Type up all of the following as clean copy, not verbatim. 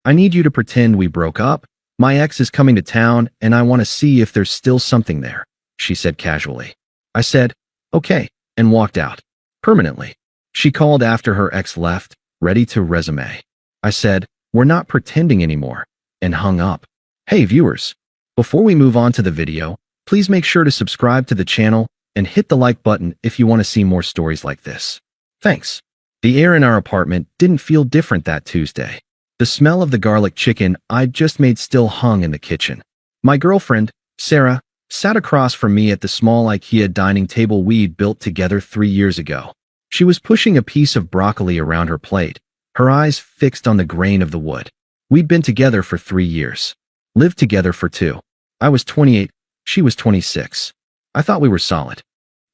I need you to pretend we broke up. My ex is coming to town and I want to see if there's still something there, she said casually. I said, okay, and walked out. Permanently. She called after her ex left, ready to resume. I said, we're not pretending anymore, and hung up. Hey viewers, before we move on to the video, please make sure to subscribe to the channel and hit the like button if you want to see more stories like this. Thanks. The air in our apartment didn't feel different that Tuesday. The smell of the garlic chicken I'd just made still hung in the kitchen. My girlfriend, Sarah, sat across from me at the small IKEA dining table we'd built together 3 years ago. She was pushing a piece of broccoli around her plate, her eyes fixed on the grain of the wood. We'd been together for 3 years. Lived together for 2. I was 28, she was 26. I thought we were solid.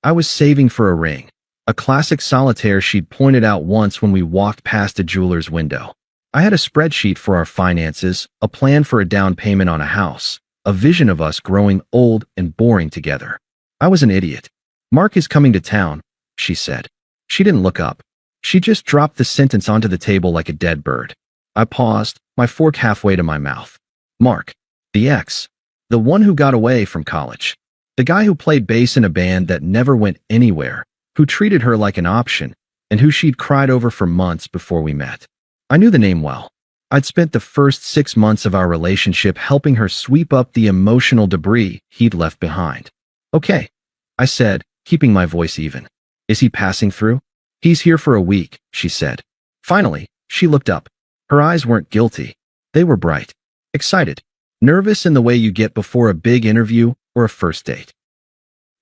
I was saving for a ring. A classic solitaire she'd pointed out once when we walked past a jeweler's window. I had a spreadsheet for our finances, a plan for a down payment on a house, a vision of us growing old and boring together. I was an idiot. Mark is coming to town, she said. She didn't look up. She just dropped the sentence onto the table like a dead bird. I paused, my fork halfway to my mouth. Mark. The ex. The one who got away from college. The guy who played bass in a band that never went anywhere, who treated her like an option, and who she'd cried over for months before we met. I knew the name well. I'd spent the first 6 months of our relationship helping her sweep up the emotional debris he'd left behind. Okay, I said, keeping my voice even. Is he passing through? He's here for a week, she said. Finally, she looked up. Her eyes weren't guilty. They were bright. Excited. Nervous in the way you get before a big interview or a first date.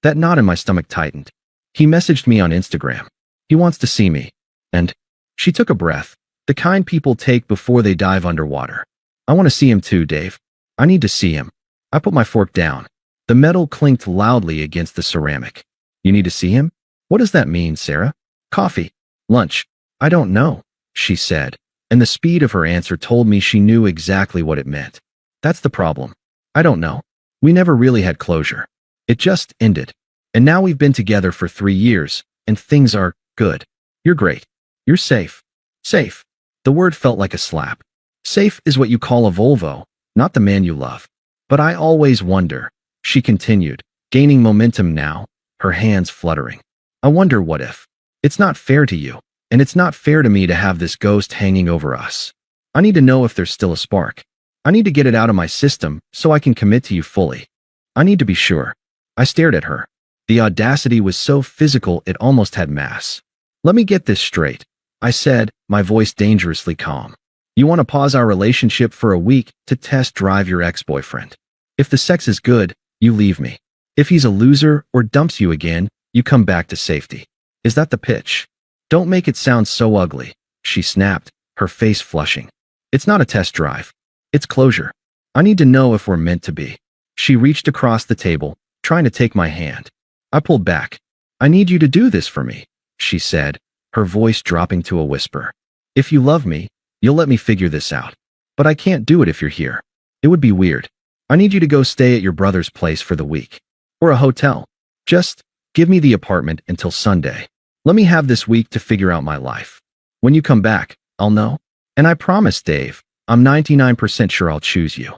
That knot in my stomach tightened. He messaged me on Instagram. He wants to see me. And she took a breath, the kind people take before they dive underwater. I want to see him too, Dave. I need to see him. I put my fork down. The metal clinked loudly against the ceramic. You need to see him? What does that mean, Sarah? Coffee. Lunch. I don't know, she said, and the speed of her answer told me she knew exactly what it meant. That's the problem. I don't know. We never really had closure. It just ended. And now we've been together for 3 years, and things are good. You're great. You're safe. Safe. The word felt like a slap. Safe is what you call a Volvo, not the man you love. But I always wonder, she continued, gaining momentum now, her hands fluttering. I wonder what if. It's not fair to you, and it's not fair to me to have this ghost hanging over us. I need to know if there's still a spark. I need to get it out of my system so I can commit to you fully. I need to be sure. I stared at her. The audacity was so physical it almost had mass. Let me get this straight, I said, my voice dangerously calm. You want to pause our relationship for a week to test drive your ex-boyfriend. If the sex is good, you leave me. If he's a loser or dumps you again, you come back to safety. Is that the pitch? Don't make it sound so ugly, she snapped, her face flushing. It's not a test drive. It's closure. I need to know if we're meant to be. She reached across the table, trying to take my hand. I pulled back. I need you to do this for me, she said, her voice dropping to a whisper. If you love me, you'll let me figure this out. But I can't do it if you're here. It would be weird. I need you to go stay at your brother's place for the week. Or a hotel. Just give me the apartment until Sunday. Let me have this week to figure out my life. When you come back, I'll know. And I promise, Dave, I'm 99% sure I'll choose you.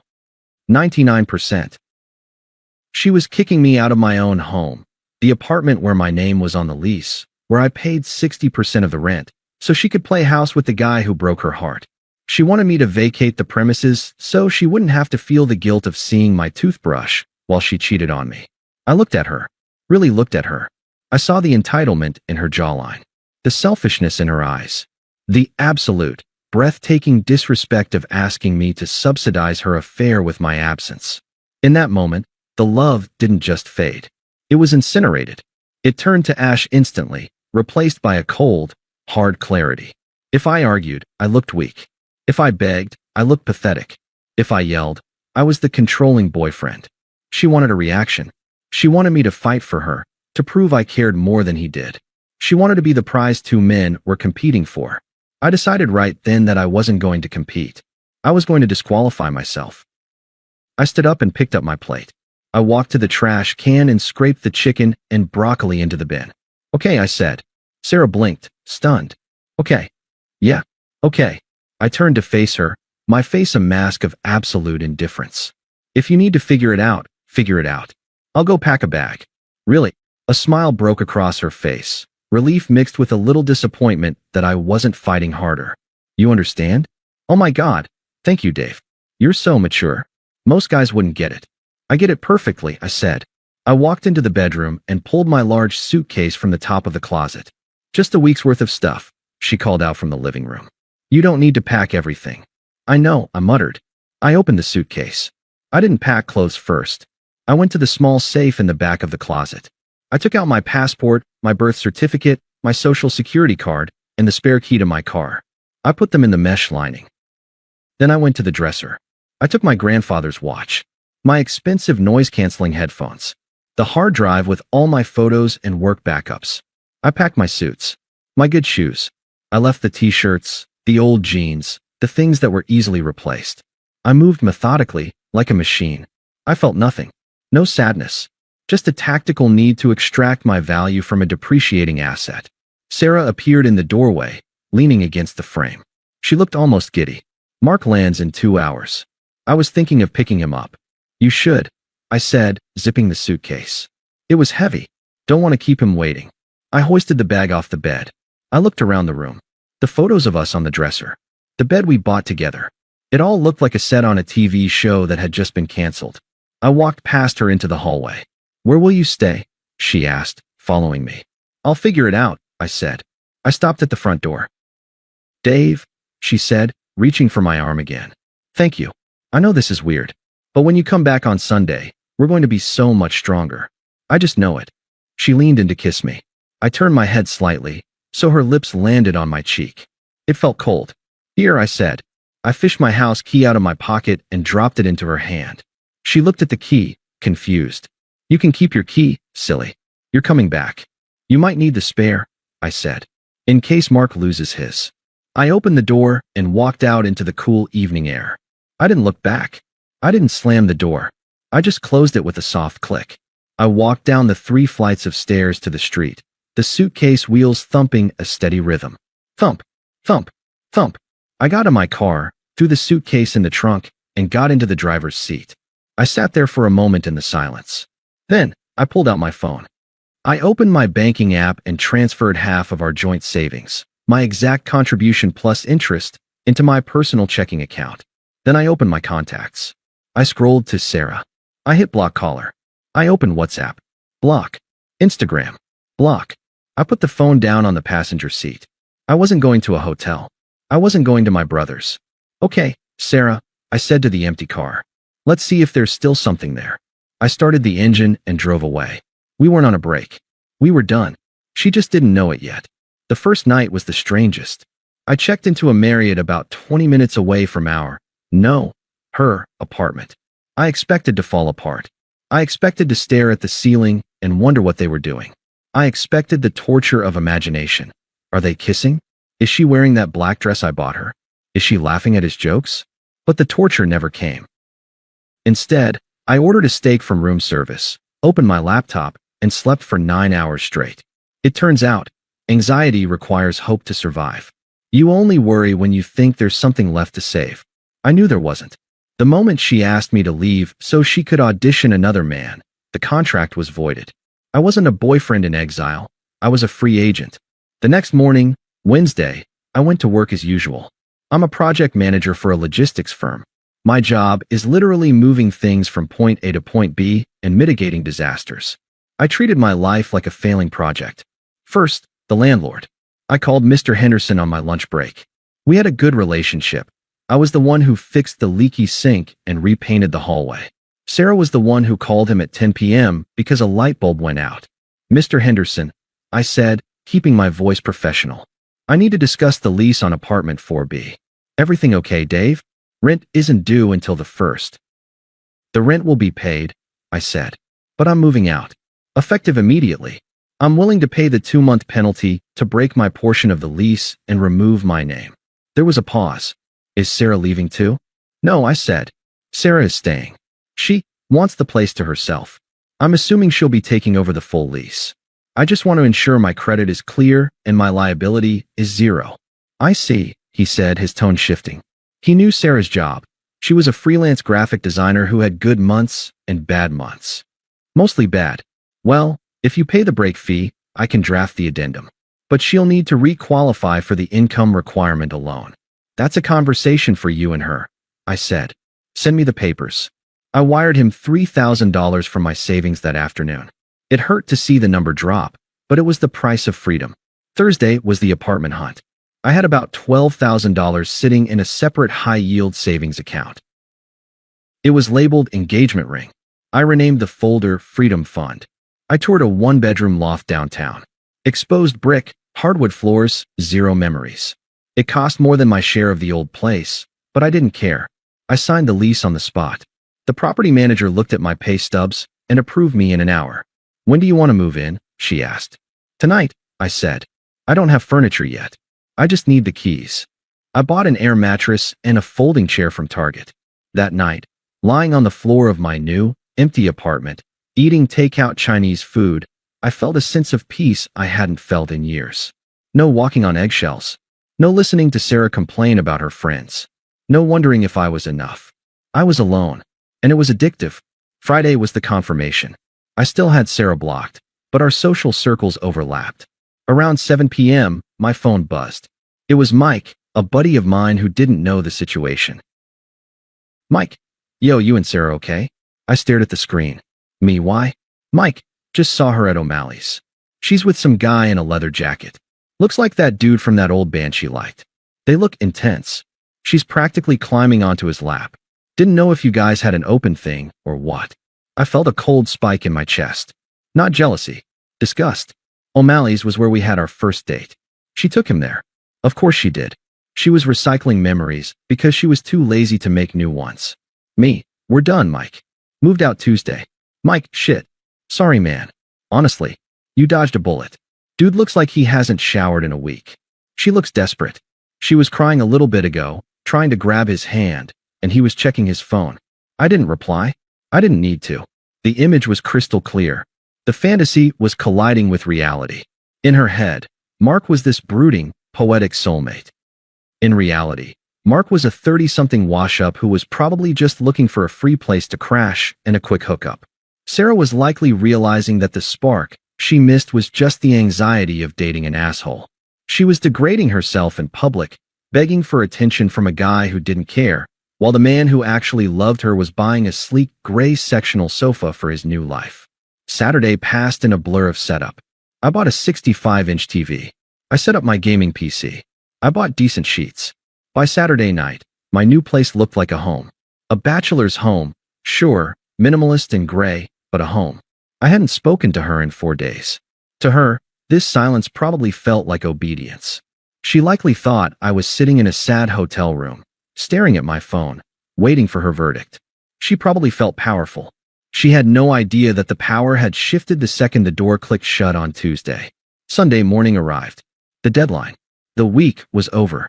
99%. She was kicking me out of my own home, the apartment where my name was on the lease, where I paid 60% of the rent, so she could play house with the guy who broke her heart. She wanted me to vacate the premises so she wouldn't have to feel the guilt of seeing my toothbrush while she cheated on me. I looked at her, really looked at her. I saw the entitlement in her jawline, the selfishness in her eyes, the absolute, breathtaking disrespect of asking me to subsidize her affair with my absence. In that moment, the love didn't just fade. It was incinerated. It turned to ash instantly, replaced by a cold, hard clarity. If I argued, I looked weak. If I begged, I looked pathetic. If I yelled, I was the controlling boyfriend. She wanted a reaction. She wanted me to fight for her, to prove I cared more than he did. She wanted to be the prize 2 men were competing for. I decided right then that I wasn't going to compete. I was going to disqualify myself. I stood up and picked up my plate. I walked to the trash can and scraped the chicken and broccoli into the bin. Okay, I said. Sarah blinked, stunned. Okay. Yeah. Okay. I turned to face her, my face a mask of absolute indifference. If you need to figure it out, figure it out. I'll go pack a bag. Really? A smile broke across her face, relief mixed with a little disappointment that I wasn't fighting harder. You understand? Oh my God. Thank you, Dave. You're so mature. Most guys wouldn't get it. I get it perfectly, I said. I walked into the bedroom and pulled my large suitcase from the top of the closet. Just a week's worth of stuff, she called out from the living room. You don't need to pack everything. I know, I muttered. I opened the suitcase. I didn't pack clothes first. I went to the small safe in the back of the closet. I took out my passport, my birth certificate, my social security card, and the spare key to my car. I put them in the mesh lining. Then I went to the dresser. I took my grandfather's watch, my expensive noise-canceling headphones, the hard drive with all my photos and work backups. I packed my suits, my good shoes. I left the t-shirts, the old jeans, the things that were easily replaced. I moved methodically, like a machine. I felt nothing. No sadness. Just a tactical need to extract my value from a depreciating asset. Sarah appeared in the doorway, leaning against the frame. She looked almost giddy. Mark lands in 2 hours. I was thinking of picking him up. You should, I said, zipping the suitcase. It was heavy. Don't want to keep him waiting. I hoisted the bag off the bed. I looked around the room. The photos of us on the dresser. The bed we bought together. It all looked like a set on a TV show that had just been canceled. I walked past her into the hallway. Where will you stay? She asked, following me. I'll figure it out, I said. I stopped at the front door. Dave, she said, reaching for my arm again. Thank you. I know this is weird, but when you come back on Sunday, we're going to be so much stronger. I just know it. She leaned in to kiss me. I turned my head slightly, so her lips landed on my cheek. It felt cold. Here, I said. I fished my house key out of my pocket and dropped it into her hand. She looked at the key, confused. You can keep your key, silly. You're coming back. You might need the spare, I said, in case Mark loses his. I opened the door and walked out into the cool evening air. I didn't look back. I didn't slam the door. I just closed it with a soft click. I walked down the 3 flights of stairs to the street, the suitcase wheels thumping a steady rhythm. Thump, thump, thump. I got in my car, threw the suitcase in the trunk, and got into the driver's seat. I sat there for a moment in the silence. Then, I pulled out my phone. I opened my banking app and transferred half of our joint savings, my exact contribution plus interest, into my personal checking account. Then I opened my contacts. I scrolled to Sarah. I hit block caller. I opened WhatsApp. Block. Instagram. Block. I put the phone down on the passenger seat. I wasn't going to a hotel. I wasn't going to my brother's. Okay, Sarah, I said to the empty car. Let's see if there's still something there. I started the engine and drove away. We weren't on a break. We were done. She just didn't know it yet. The first night was the strangest. I checked into a Marriott about 20 minutes away from her apartment. I expected to fall apart. I expected to stare at the ceiling and wonder what they were doing. I expected the torture of imagination. Are they kissing? Is she wearing that black dress I bought her? Is she laughing at his jokes? But the torture never came. Instead, I ordered a steak from room service, opened my laptop, and slept for 9 hours straight. It turns out, anxiety requires hope to survive. You only worry when you think there's something left to save. I knew there wasn't. The moment she asked me to leave so she could audition another man, the contract was voided. I wasn't a boyfriend in exile. I was a free agent. The next morning, Wednesday, I went to work as usual. I'm a project manager for a logistics firm. My job is literally moving things from point A to point B and mitigating disasters. I treated my life like a failing project. First, the landlord. I called Mr. Henderson on my lunch break. We had a good relationship. I was the one who fixed the leaky sink and repainted the hallway. Sarah was the one who called him at 10 p.m. because a light bulb went out. Mr. Henderson, I said, keeping my voice professional. I need to discuss the lease on apartment 4B. Everything okay, Dave? Rent isn't due until the 1st. The rent will be paid, I said. But I'm moving out. Effective immediately. I'm willing to pay the 2-month penalty to break my portion of the lease and remove my name. There was a pause. Is Sarah leaving too? No, I said. Sarah is staying. She wants the place to herself. I'm assuming she'll be taking over the full lease. I just want to ensure my credit is clear and my liability is 0. I see, he said, his tone shifting. He knew Sarah's job. She was a freelance graphic designer who had good months and bad months. Mostly bad. Well, if you pay the break fee, I can draft the addendum. But she'll need to re-qualify for the income requirement alone. That's a conversation for you and her, I said. Send me the papers. I wired him $3,000 from my savings that afternoon. It hurt to see the number drop, but it was the price of freedom. Thursday was the apartment hunt. I had about $12,000 sitting in a separate high-yield savings account. It was labeled engagement ring. I renamed the folder Freedom Fund. I toured a one-bedroom loft downtown. Exposed brick, hardwood floors, zero memories. It cost more than my share of the old place, but I didn't care. I signed the lease on the spot. The property manager looked at my pay stubs and approved me in an hour. When do you want to move in? She asked. Tonight, I said. I don't have furniture yet. I just need the keys. I bought an air mattress and a folding chair from Target. That night, lying on the floor of my new, empty apartment, eating takeout Chinese food, I felt a sense of peace I hadn't felt in years. No walking on eggshells. No listening to Sarah complain about her friends. No wondering if I was enough. I was alone, and it was addictive. Friday was the confirmation. I still had Sarah blocked, but our social circles overlapped. Around 7 p.m., my phone buzzed. It was Mike, a buddy of mine who didn't know the situation. Mike. Yo, you and Sarah okay? I stared at the screen. Me, why? Mike, just saw her at O'Malley's. She's with some guy in a leather jacket. Looks like that dude from that old band she liked. They look intense. She's practically climbing onto his lap. Didn't know if you guys had an open thing or what. I felt a cold spike in my chest. Not jealousy. Disgust. O'Malley's was where we had our first date. She took him there. Of course she did. She was recycling memories because she was too lazy to make new ones. Me, we're done, Mike. Moved out Tuesday. Mike, shit. Sorry, man. Honestly, you dodged a bullet. Dude looks like he hasn't showered in a week. She looks desperate. She was crying a little bit ago, trying to grab his hand, and he was checking his phone. I didn't reply. I didn't need to. The image was crystal clear. The fantasy was colliding with reality. In her head, Mark was this brooding, poetic soulmate. In reality, Mark was a 30-something wash-up who was probably just looking for a free place to crash and a quick hookup. Sarah was likely realizing that the spark she missed was just the anxiety of dating an asshole. She was degrading herself in public, begging for attention from a guy who didn't care, while the man who actually loved her was buying a sleek gray sectional sofa for his new life. Saturday passed in a blur of setup. I bought a 65-inch TV. I set up my gaming PC. I bought decent sheets. By Saturday night, my new place looked like a home. A bachelor's home, sure, minimalist and gray, but a home. I hadn't spoken to her in 4 days. To her, this silence probably felt like obedience. She likely thought I was sitting in a sad hotel room, staring at my phone, waiting for her verdict. She probably felt powerful. She had no idea that the power had shifted the second the door clicked shut on Tuesday. Sunday morning arrived. The deadline. The week was over.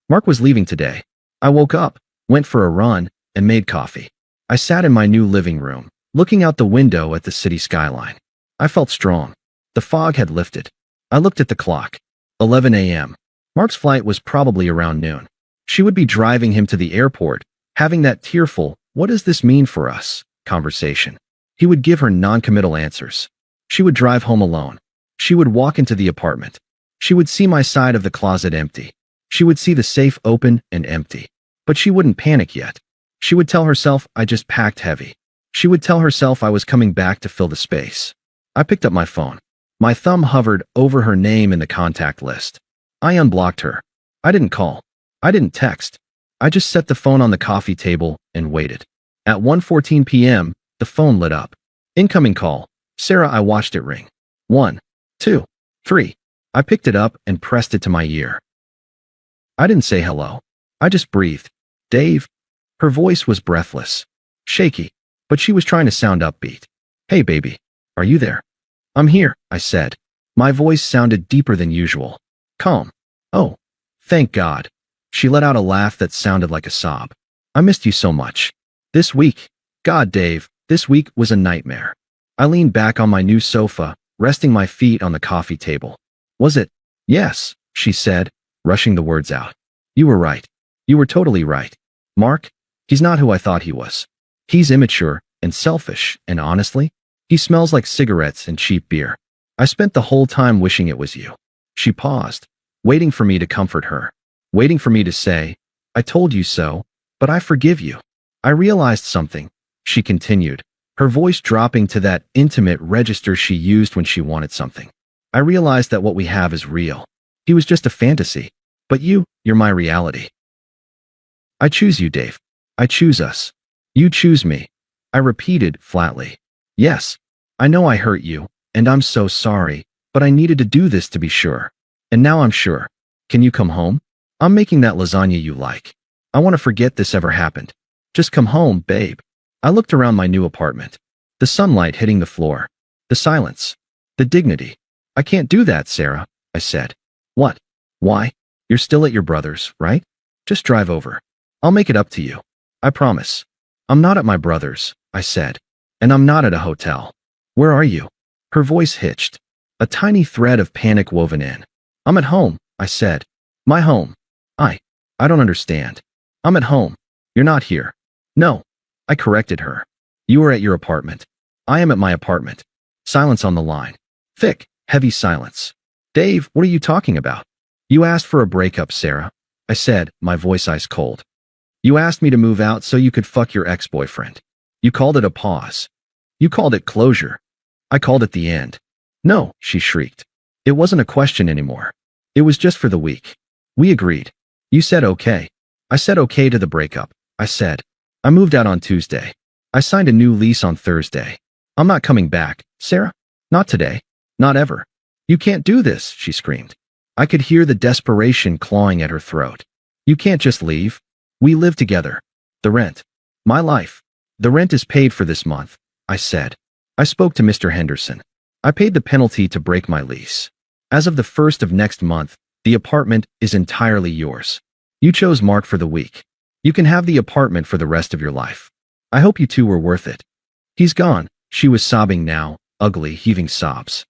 Mark was leaving today. I woke up, went for a run, and made coffee. I sat in my new living room, looking out the window at the city skyline. I felt strong. The fog had lifted. I looked at the clock. 11 a.m. Mark's flight was probably around noon. She would be driving him to the airport, having that tearful, "What does this mean for us?" conversation. He would give her non-committal answers. She would drive home alone. She would walk into the apartment. She would see my side of the closet empty. She would see the safe open and empty. But she wouldn't panic yet. She would tell herself I just packed heavy. She would tell herself I was coming back to fill the space. I picked up my phone. My thumb hovered over her name in the contact list. I unblocked her. I didn't call. I didn't text. I just set the phone on the coffee table and waited. At 1:14 p.m., the phone lit up. Incoming call. Sarah. I watched it ring. 1, 2, 3. I picked it up and pressed it to my ear. I didn't say hello. I just breathed. Dave. Her voice was breathless, shaky, but she was trying to sound upbeat. Hey, baby. Are you there? I'm here, I said. My voice sounded deeper than usual. Calm. Oh, thank God. She let out a laugh that sounded like a sob. I missed you so much. This week. God, Dave, this week was a nightmare. I leaned back on my new sofa, resting my feet on the coffee table. Was it? Yes, she said, rushing the words out. You were right. You were totally right. Mark, he's not who I thought he was. He's immature and selfish, and honestly, he smells like cigarettes and cheap beer. I spent the whole time wishing it was you." She paused, waiting for me to comfort her, waiting for me to say, "I told you so, but I forgive you." "I realized something," she continued, her voice dropping to that intimate register she used when she wanted something. "I realized that what we have is real. He was just a fantasy. But you're my reality. I choose you, Dave. I choose us. You choose me." I repeated flatly. "Yes, I know I hurt you, and I'm so sorry, but I needed to do this to be sure. And now I'm sure. Can you come home? I'm making that lasagna you like. I want to forget this ever happened. Just come home, babe." I looked around my new apartment. The sunlight hitting the floor. The silence. The dignity. "I can't do that, Sarah," I said. "What? Why? You're still at your brother's, right? Just drive over. I'll make it up to you. I promise." "I'm not at my brother's," I said. "And I'm not at a hotel." "Where are you?" Her voice hitched. A tiny thread of panic woven in. "I'm at home," I said. "My home. I don't understand. I'm at home. You're not here." "No," I corrected her. "You are at your apartment. I am at my apartment." Silence on the line. Thick, heavy silence. "Dave, what are you talking about?" "You asked for a breakup, Sarah," I said, my voice ice cold. "You asked me to move out so you could fuck your ex-boyfriend. You called it a pause. You called it closure. I called it the end." "No," she shrieked. "It wasn't a question anymore. It was just for the week. We agreed. You said okay. I said okay to the breakup. I said. I moved out on Tuesday. I signed a new lease on Thursday. I'm not coming back, Sarah. Not today. Not ever." "You can't do this," she screamed. I could hear the desperation clawing at her throat. "You can't just leave. We live together. The rent. My life. The rent is paid for this month," I said. "I spoke to Mr. Henderson. I paid the penalty to break my lease. As of the 1st of next month, the apartment is entirely yours. You chose Mark for the week. You can have the apartment for the rest of your life. I hope you two were worth it." "He's gone," she was sobbing now, ugly, heaving sobs.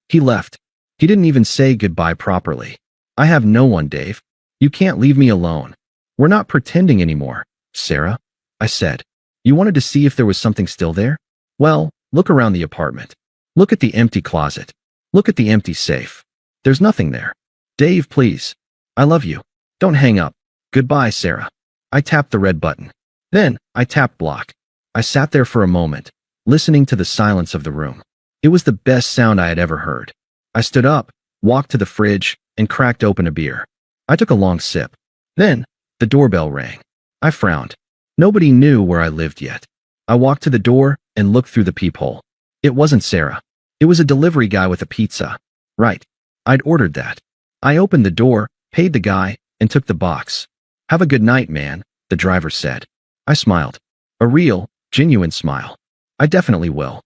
"He left. He didn't even say goodbye properly. I have no one, Dave. You can't leave me alone. We're not pretending anymore, Sarah," I said. "You wanted to see if there was something still there? Well, look around the apartment. Look at the empty closet. Look at the empty safe. There's nothing there. Dave, please. I love you. Don't hang up. Goodbye, Sarah." I tapped the red button. Then I tapped block. I sat there for a moment, listening to the silence of the room. It was the best sound I had ever heard. I stood up, walked to the fridge, and cracked open a beer. I took a long sip. Then the doorbell rang. I frowned. Nobody knew where I lived yet. I walked to the door and looked through the peephole. It wasn't Sarah. It was a delivery guy with a pizza. Right. I'd ordered that. I opened the door, paid the guy, and took the box. "Have a good night, man," the driver said. I smiled. A real, genuine smile. "I definitely will."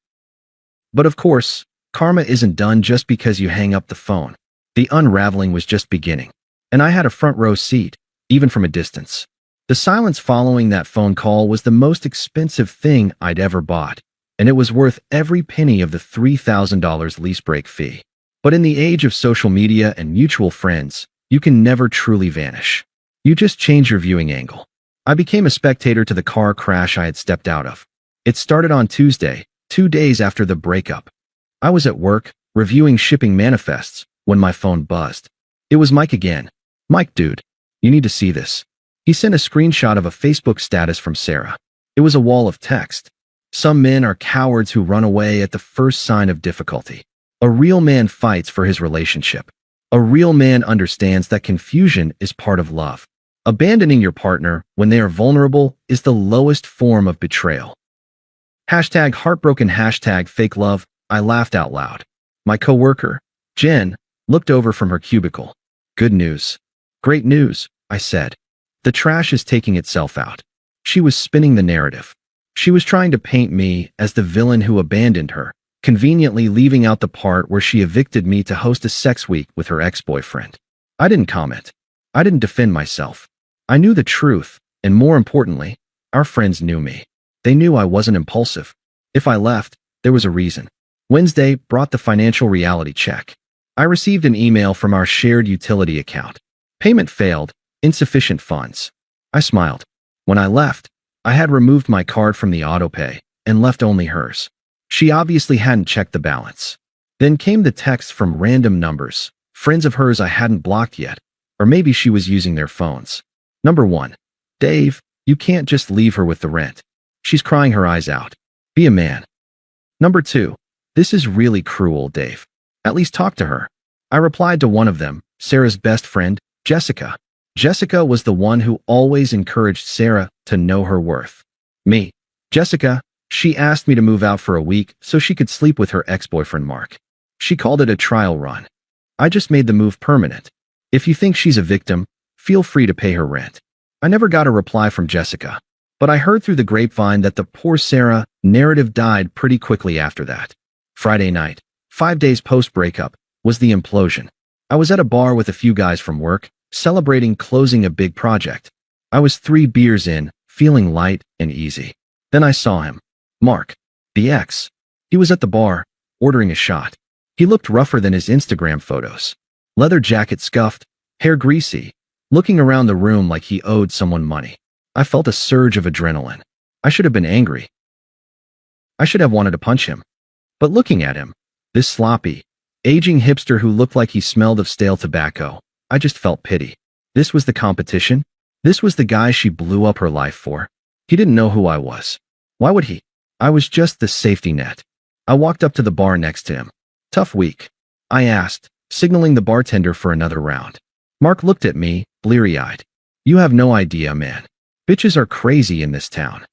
But of course, karma isn't done just because you hang up the phone. The unraveling was just beginning. And I had a front row seat, even from a distance. The silence following that phone call was the most expensive thing I'd ever bought, and it was worth every penny of the $3,000 lease break fee. But in the age of social media and mutual friends, you can never truly vanish. You just change your viewing angle. I became a spectator to the car crash I had stepped out of. It started on Tuesday, 2 days after the breakup. I was at work, reviewing shipping manifests, when my phone buzzed. It was Mike again. "Mike, dude, you need to see this." He sent a screenshot of a Facebook status from Sarah. It was a wall of text. "Some men are cowards who run away at the first sign of difficulty. A real man fights for his relationship. A real man understands that confusion is part of love. Abandoning your partner when they are vulnerable is the lowest form of betrayal." Hashtag heartbroken, hashtag fake love. I laughed out loud. My coworker, Jen, looked over from her cubicle. "Good news." "Great news," I said. "The trash is taking itself out." She was spinning the narrative. She was trying to paint me as the villain who abandoned her, conveniently leaving out the part where she evicted me to host a sex week with her ex-boyfriend. I didn't comment. I didn't defend myself. I knew the truth, and more importantly, our friends knew me. They knew I wasn't impulsive. If I left, there was a reason. Wednesday brought the financial reality check. I received an email from our shared utility account. Payment failed, Insufficient funds. I smiled. When I left, I had removed my card from the autopay and left only hers. She obviously hadn't checked the balance. Then came the texts from random numbers, friends of hers I hadn't blocked yet, or maybe she was using their phones. Number 1. Dave, you can't just leave her with the rent. She's crying her eyes out. Be a man. Number 2. This is really cruel, Dave. At least talk to her. I replied to one of them, Sarah's best friend, Jessica. Jessica was the one who always encouraged Sarah to know her worth. Me. Jessica, she asked me to move out for a week so she could sleep with her ex-boyfriend Mark. She called it a trial run. I just made the move permanent. If you think she's a victim, feel free to pay her rent. I never got a reply from Jessica, but I heard through the grapevine that the poor Sarah narrative died pretty quickly after that. Friday night, 5 days post-breakup, was the implosion. I was at a bar with a few guys from work, celebrating closing a big project. I was 3 beers in, feeling light and easy. Then I saw him. Mark, the ex. He was at the bar, ordering a shot. He looked rougher than his Instagram photos. Leather jacket scuffed, hair greasy, looking around the room like he owed someone money. I felt a surge of adrenaline. I should have been angry. I should have wanted to punch him. But looking at him, this sloppy, aging hipster who looked like he smelled of stale tobacco, I just felt pity. This was the competition? This was the guy she blew up her life for? He didn't know who I was. Why would he? I was just the safety net. I walked up to the bar next to him. Tough week, I asked, signaling the bartender for another round. Mark looked at me, bleary-eyed. You have no idea, man. Bitches are crazy in this town.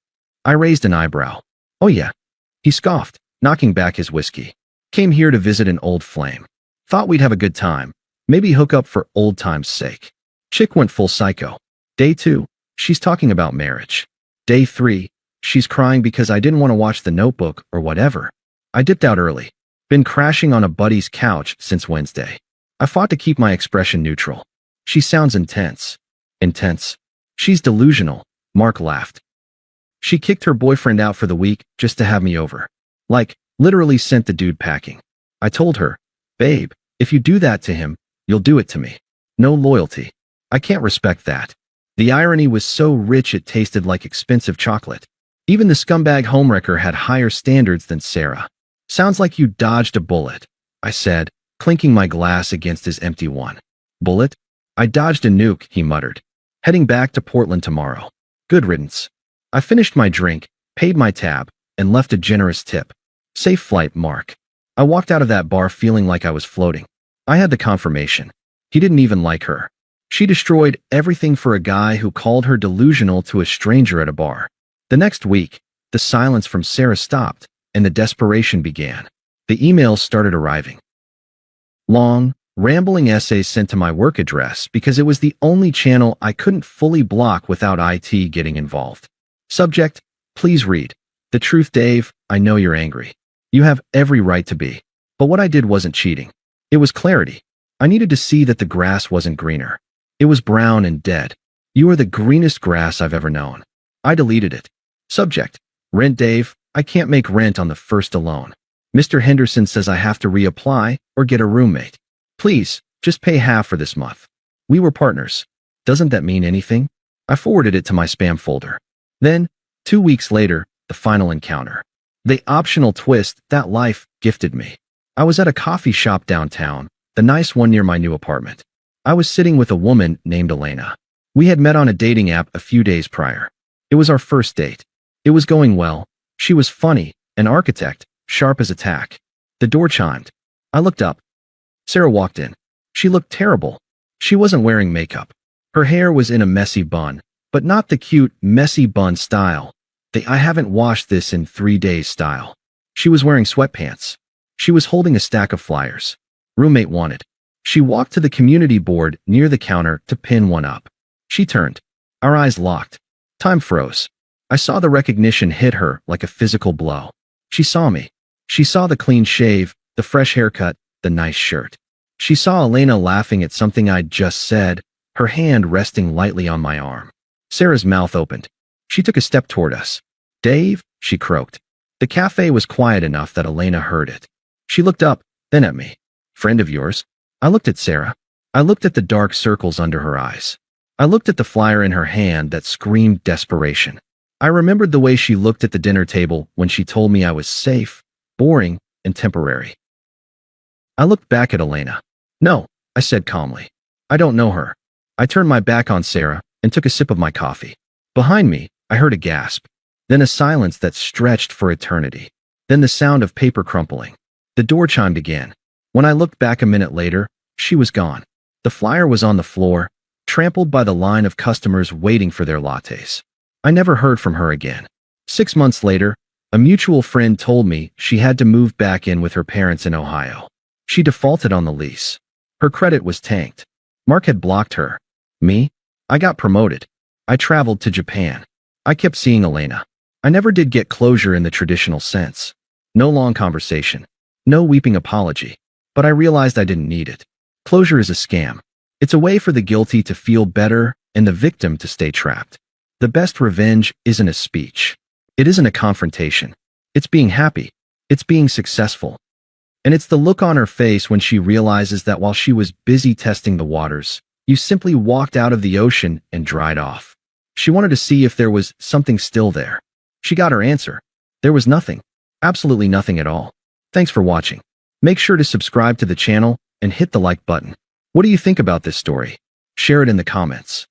I raised an eyebrow. Oh yeah. He scoffed, knocking back his whiskey. Came here to visit an old flame. Thought we'd have a good time. Maybe hook up for old time's sake. Chick went full psycho. Day 2, she's talking about marriage. Day 3, she's crying because I didn't want to watch The Notebook or whatever. I dipped out early. Been crashing on a buddy's couch since Wednesday. I fought to keep my expression neutral. She sounds intense. Intense. She's delusional, Mark laughed. She kicked her boyfriend out for the week just to have me over. Like, literally sent the dude packing. I told her, babe, if you do that to him, you'll do it to me. No loyalty. I can't respect that. The irony was so rich it tasted like expensive chocolate. Even the scumbag homewrecker had higher standards than Sarah. Sounds like you dodged a bullet, I said, clinking my glass against his empty one. Bullet? I dodged a nuke, he muttered. Heading back to Portland tomorrow. Good riddance. I finished my drink, paid my tab, and left a generous tip. Safe flight, Mark. I walked out of that bar feeling like I was floating. I had the confirmation. He didn't even like her. She destroyed everything for a guy who called her delusional to a stranger at a bar. The next week, the silence from Sarah stopped, and the desperation began. The emails started arriving. Long, rambling essays sent to my work address because it was the only channel I couldn't fully block without IT getting involved. Subject, please read. The truth, Dave, I know you're angry. You have every right to be. But what I did wasn't cheating. It was clarity. I needed to see that the grass wasn't greener. It was brown and dead. You are the greenest grass I've ever known. I deleted it. Subject, rent, Dave, I can't make rent on the first alone. Mr. Henderson says I have to reapply or get a roommate. Please, just pay half for this month. We were partners. Doesn't that mean anything? I forwarded it to my spam folder. Then, 2 weeks later, the final encounter. The optional twist that life gifted me. I was at a coffee shop downtown, the nice one near my new apartment. I was sitting with a woman named Elena. We had met on a dating app a few days prior. It was our first date. It was going well. She was funny, an architect, sharp as a tack. The door chimed. I looked up. Sarah walked in. She looked terrible. She wasn't wearing makeup. Her hair was in a messy bun, but not the cute, messy bun style. The I haven't washed this in 3 days style. She was wearing sweatpants. She was holding a stack of flyers. Roommate wanted. She walked to the community board near the counter to pin one up. She turned. Our eyes locked. Time froze. I saw the recognition hit her like a physical blow. She saw me. She saw the clean shave, the fresh haircut, the nice shirt. She saw Elena laughing at something I'd just said, her hand resting lightly on my arm. Sarah's mouth opened. She took a step toward us. Dave, she croaked. The cafe was quiet enough that Elena heard it. She looked up, then at me. Friend of yours? I looked at Sarah. I looked at the dark circles under her eyes. I looked at the flyer in her hand that screamed desperation. I remembered the way she looked at the dinner table when she told me I was safe, boring, and temporary. I looked back at Elena. No, I said calmly. I don't know her. I turned my back on Sarah and took a sip of my coffee. Behind me, I heard a gasp, then a silence that stretched for eternity. Then the sound of paper crumpling. The door chimed again. When I looked back a minute later, she was gone. The flyer was on the floor, trampled by the line of customers waiting for their lattes. I never heard from her again. 6 months later, a mutual friend told me she had to move back in with her parents in Ohio. She defaulted on the lease. Her credit was tanked. Mark had blocked her. Me? I got promoted. I traveled to Japan. I kept seeing Elena. I never did get closure in the traditional sense. No long conversation. No weeping apology. But I realized I didn't need it. Closure is a scam. It's a way for the guilty to feel better and the victim to stay trapped. The best revenge isn't a speech. It isn't a confrontation. It's being happy. It's being successful. And it's the look on her face when she realizes that while she was busy testing the waters, you simply walked out of the ocean and dried off. She wanted to see if there was something still there. She got her answer. There was nothing. Absolutely nothing at all. Thanks for watching. Make sure to subscribe to the channel and hit the like button. What do you think about this story? Share it in the comments.